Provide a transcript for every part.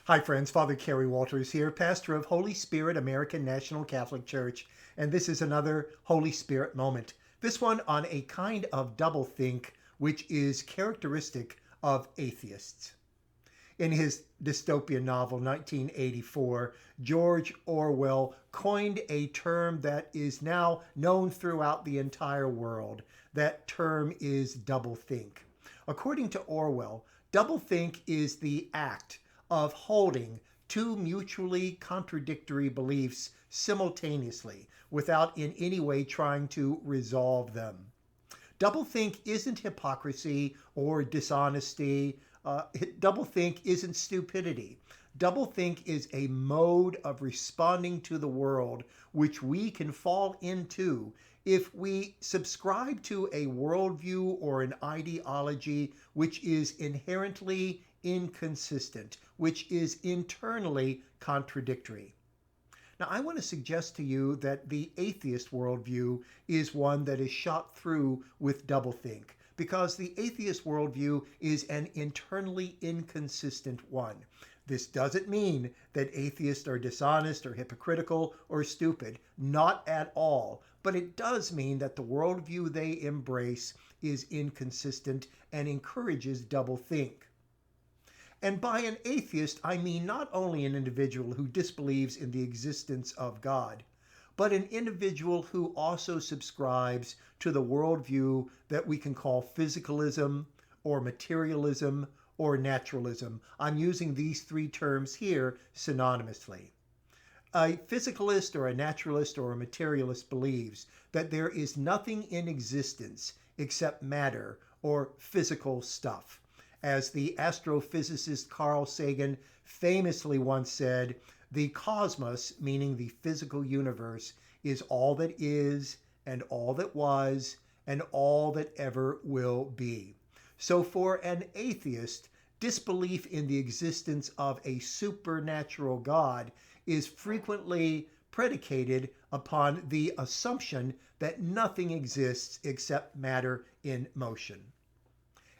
Hi friends, Father Kerry Walters here, pastor of Holy Spirit American National Catholic Church, and this is another Holy Spirit moment. This one on a kind of doublethink which is characteristic of atheists. In his dystopian novel 1984, George Orwell coined a term that is now known throughout the entire world. That term is doublethink. According to Orwell, doublethink is the act of holding two mutually contradictory beliefs simultaneously without in any way trying to resolve them. Doublethink isn't hypocrisy or dishonesty. Doublethink isn't stupidity. Doublethink is a mode of responding to the world which we can fall into if we subscribe to a worldview or an ideology which is inherently inconsistent, which is internally contradictory. Now, I want to suggest to you that the atheist worldview is one that is shot through with doublethink, because the atheist worldview is an internally inconsistent one. This doesn't mean that atheists are dishonest or hypocritical or stupid, not at all. But it does mean that the worldview they embrace is inconsistent and encourages doublethink. And by an atheist, I mean not only an individual who disbelieves in the existence of God, but an individual who also subscribes to the worldview that we can call physicalism or materialism or naturalism. I'm using these three terms here synonymously. A physicalist or a naturalist or a materialist believes that there is nothing in existence except matter or physical stuff. As the astrophysicist Carl Sagan famously once said, the cosmos, meaning the physical universe, is all that is and all that was and all that ever will be. So for an atheist, disbelief in the existence of a supernatural God is frequently predicated upon the assumption that nothing exists except matter in motion.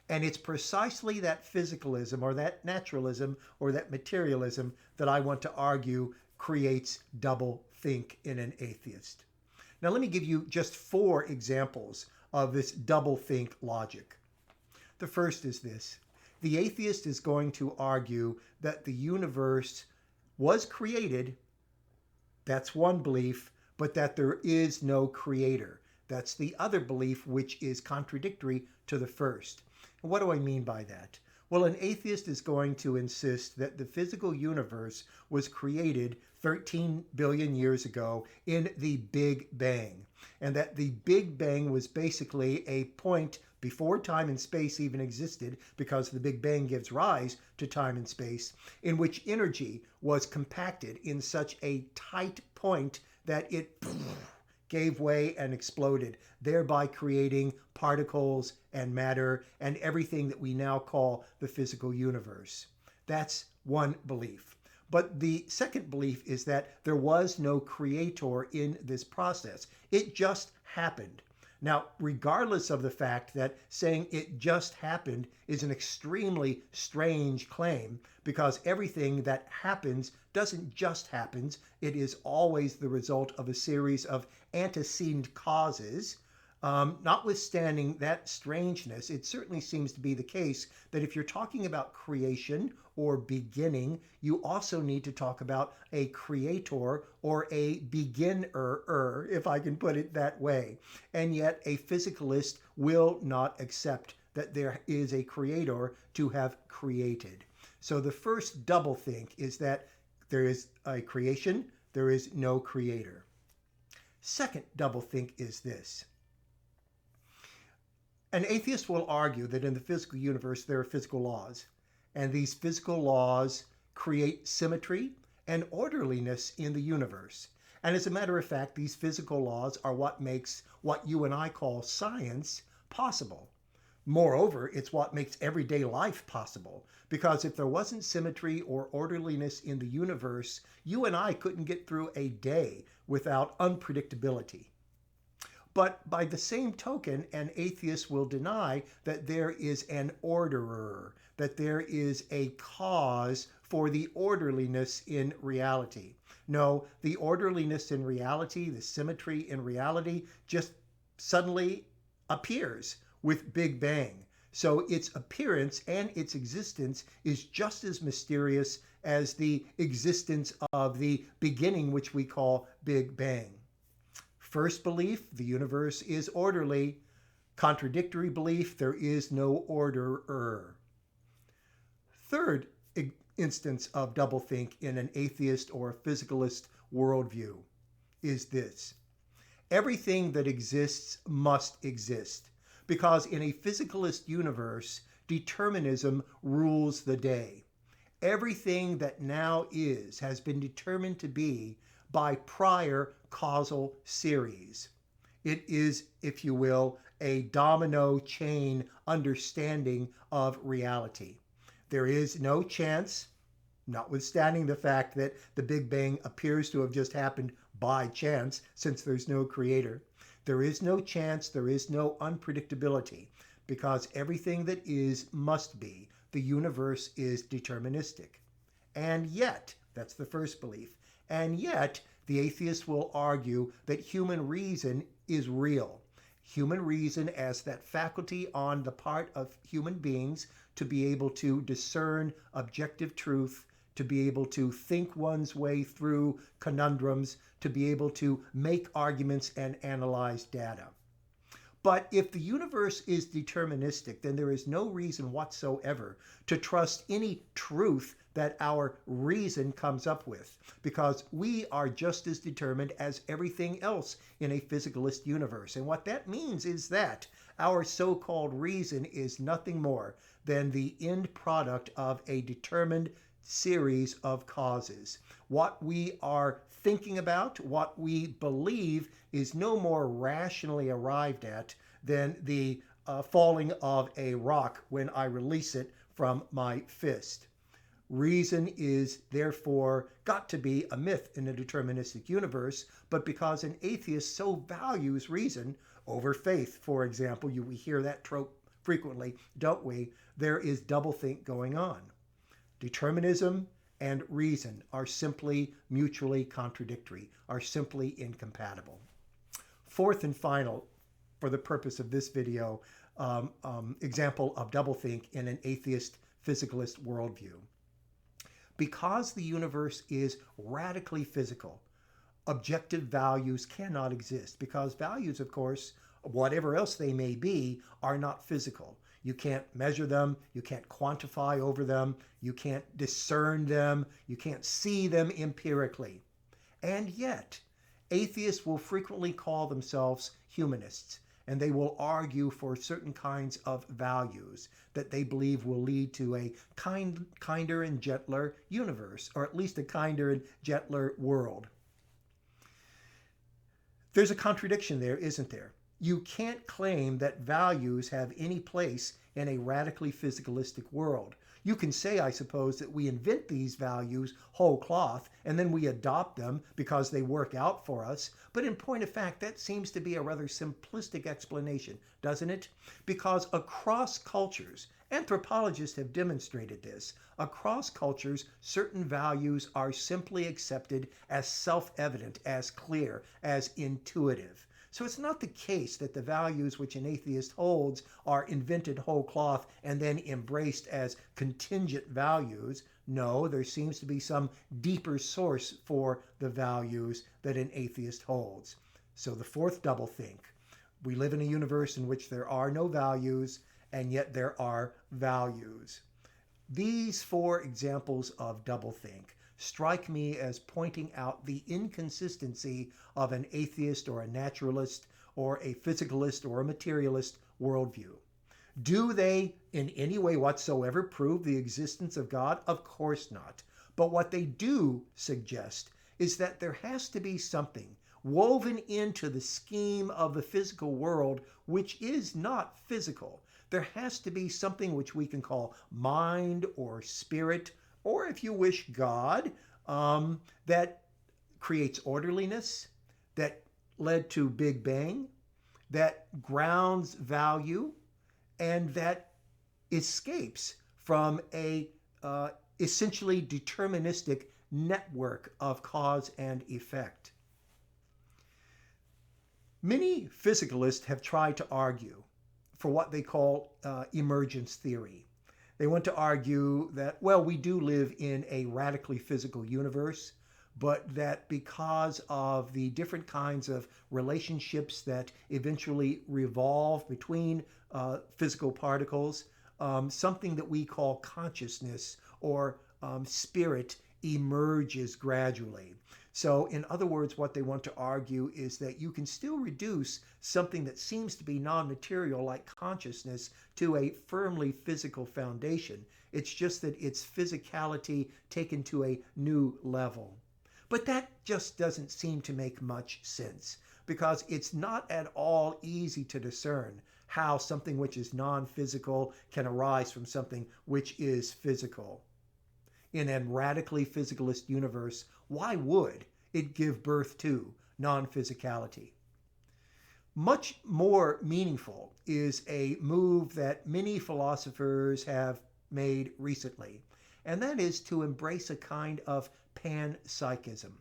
And it's precisely that physicalism or that naturalism or that materialism that I want to argue creates doublethink in an atheist. Now let me give you just 4 examples of this doublethink logic. The first is this. The atheist is going to argue that the universe was created, that's one belief, but that there is no creator. That's the other belief, which is contradictory to the first. And what do I mean by that? Well, an atheist is going to insist that the physical universe was created 13 billion years ago in the Big Bang, and that the Big Bang was basically a point before time and space even existed, because the Big Bang gives rise to time and space, in which energy was compacted in such a tight point that it gave way and exploded, thereby creating particles and matter and everything that we now call the physical universe. That's one belief. But the second belief is that there was no creator in this process. It just happened. Now, regardless of the fact that saying it just happened is an extremely strange claim, because everything that happens doesn't just happen. It is always the result of a series of antecedent causes. Notwithstanding that strangeness, it certainly seems to be the case that if you're talking about creation or beginning, you also need to talk about a creator or a beginner, if I can put it that way. And yet a physicalist will not accept that there is a creator to have created. So the first doublethink is that there is a creation, there is no creator. Second doublethink is this. An atheist will argue that in the physical universe there are physical laws, and these physical laws create symmetry and orderliness in the universe. And as a matter of fact, these physical laws are what makes what you and I call science possible. Moreover, it's what makes everyday life possible, because if there wasn't symmetry or orderliness in the universe, you and I couldn't get through a day without unpredictability. But by the same token, an atheist will deny that there is an orderer, that there is a cause for the orderliness in reality. No, the orderliness in reality, the symmetry in reality, just suddenly appears with Big Bang. So its appearance and its existence is just as mysterious as the existence of the beginning, which we call Big Bang. First belief, the universe is orderly. Contradictory belief, there is no orderer. Third instance of doublethink in an atheist or physicalist worldview is this. Everything that exists must exist, because in a physicalist universe, determinism rules the day. Everything that now is has been determined to be by prior causal series. It is, if you will, a domino chain understanding of reality. There is no chance, notwithstanding the fact that the Big Bang appears to have just happened by chance, since there's no creator. There is no chance, there is no unpredictability, because everything that is must be. The universe is deterministic. And yet, that's the first belief, and yet the atheist will argue that human reason is real. Human reason as that faculty on the part of human beings to be able to discern objective truth, to be able to think one's way through conundrums, to be able to make arguments and analyze data. But if the universe is deterministic, then there is no reason whatsoever to trust any truth that our reason comes up with, because we are just as determined as everything else in a physicalist universe. And what that means is that our so-called reason is nothing more than the end product of a determined series of causes. What we are thinking about, what we believe, is no more rationally arrived at than the falling of a rock when I release it from my fist. Reason is therefore got to be a myth in a deterministic universe, but because an atheist so values reason over faith, for example, we hear that trope frequently, don't we? There is doublethink going on. Determinism and reason are simply mutually contradictory, are simply incompatible. Fourth and final, for the purpose of this video, example of doublethink in an atheist physicalist worldview. Because the universe is radically physical, objective values cannot exist, because values, of course, whatever else they may be, are not physical. You can't measure them, you can't quantify over them, you can't discern them, you can't see them empirically. And yet, atheists will frequently call themselves humanists, and they will argue for certain kinds of values that they believe will lead to a kinder and gentler universe, or at least a kinder and gentler world. There's a contradiction there, isn't there? You can't claim that values have any place in a radically physicalistic world. You can say, I suppose, that we invent these values whole cloth and then we adopt them because they work out for us. But in point of fact, that seems to be a rather simplistic explanation, doesn't it? Because across cultures, anthropologists have demonstrated this, across cultures, certain values are simply accepted as self-evident, as clear, as intuitive. So it's not the case that the values which an atheist holds are invented whole cloth and then embraced as contingent values. No, there seems to be some deeper source for the values that an atheist holds. So the fourth doublethink. We live in a universe in which there are no values, and yet there are values. These four examples of doublethink strike me as pointing out the inconsistency of an atheist or a naturalist or a physicalist or a materialist worldview. Do they in any way whatsoever prove the existence of God? Of course not. But what they do suggest is that there has to be something woven into the scheme of the physical world which is not physical. There has to be something which we can call mind or spirit, or if you wish, God, that creates orderliness, that led to Big Bang, that grounds value, and that escapes from a essentially deterministic network of cause and effect. Many physicalists have tried to argue for what they call emergence theory. They want to argue that, well, we do live in a radically physical universe, but that because of the different kinds of relationships that eventually revolve between physical particles, something that we call consciousness or spirit emerges gradually. So, in other words, what they want to argue is that you can still reduce something that seems to be non-material like consciousness to a firmly physical foundation. It's just that it's physicality taken to a new level. But that just doesn't seem to make much sense, because it's not at all easy to discern how something which is non-physical can arise from something which is physical. In a radically physicalist universe, why would it give birth to non-physicality? Much more meaningful is a move that many philosophers have made recently, and that is to embrace a kind of Pan-Psychism.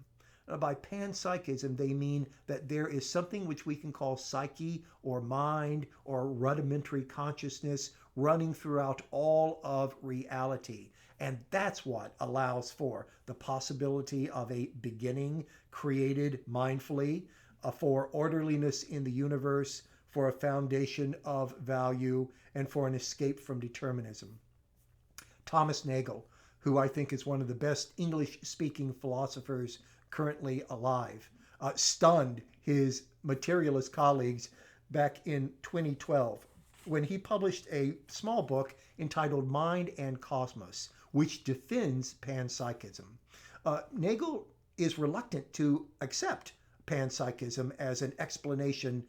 By Pan-Psychism, they mean that there is something which we can call psyche or mind or rudimentary consciousness running throughout all of reality. And that's what allows for the possibility of a beginning created mindfully, for orderliness in the universe, for a foundation of value, and for an escape from determinism. Thomas Nagle, who I think is one of the best English-speaking philosophers currently alive, stunned his materialist colleagues back in 2012 when he published a small book entitled Mind and Cosmos, which defends Pan-Psychism. Nagle is reluctant to accept Pan-Psychism as an explanation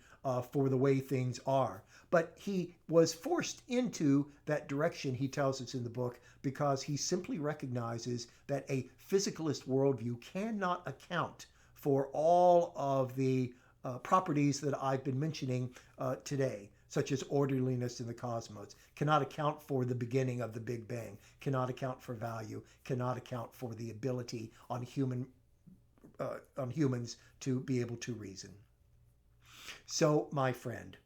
for the way things are, but he was forced into that direction, he tells us in the book, because he simply recognizes that a physicalist worldview cannot account for all of the properties that I've been mentioning today, such as orderliness in the cosmos, cannot account for the beginning of the Big Bang, cannot account for value, cannot account for the ability on humans to be able to reason. So, my friend,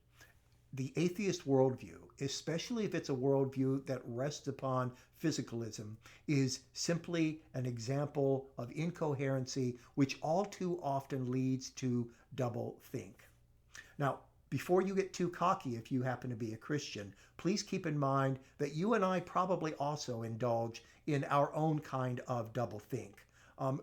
the atheist worldview, especially if it's a worldview that rests upon physicalism, is simply an example of incoherency, which all too often leads to doublethink. Now, before you get too cocky, if you happen to be a Christian, please keep in mind that you and I probably also indulge in our own kind of doublethink.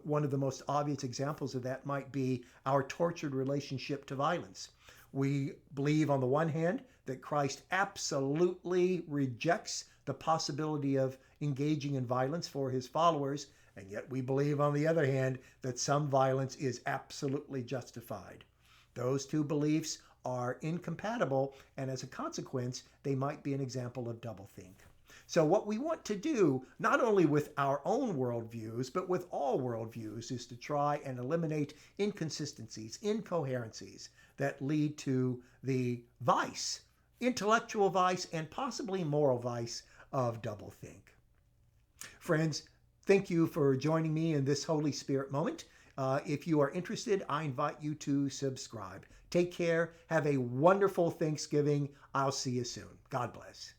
One of the most obvious examples of that might be our tortured relationship to violence. We believe on the one hand that Christ absolutely rejects the possibility of engaging in violence for his followers, and yet we believe on the other hand that some violence is absolutely justified. Those two beliefs are incompatible, and as a consequence, they might be an example of doublethink. So what we want to do, not only with our own worldviews, but with all worldviews, is to try and eliminate inconsistencies, incoherencies that lead to the vice, intellectual vice, and possibly moral vice of doublethink. Friends, thank you for joining me in this Holy Spirit moment. If you are interested, I invite you to subscribe. Take care. Have a wonderful Thanksgiving. I'll see you soon. God bless.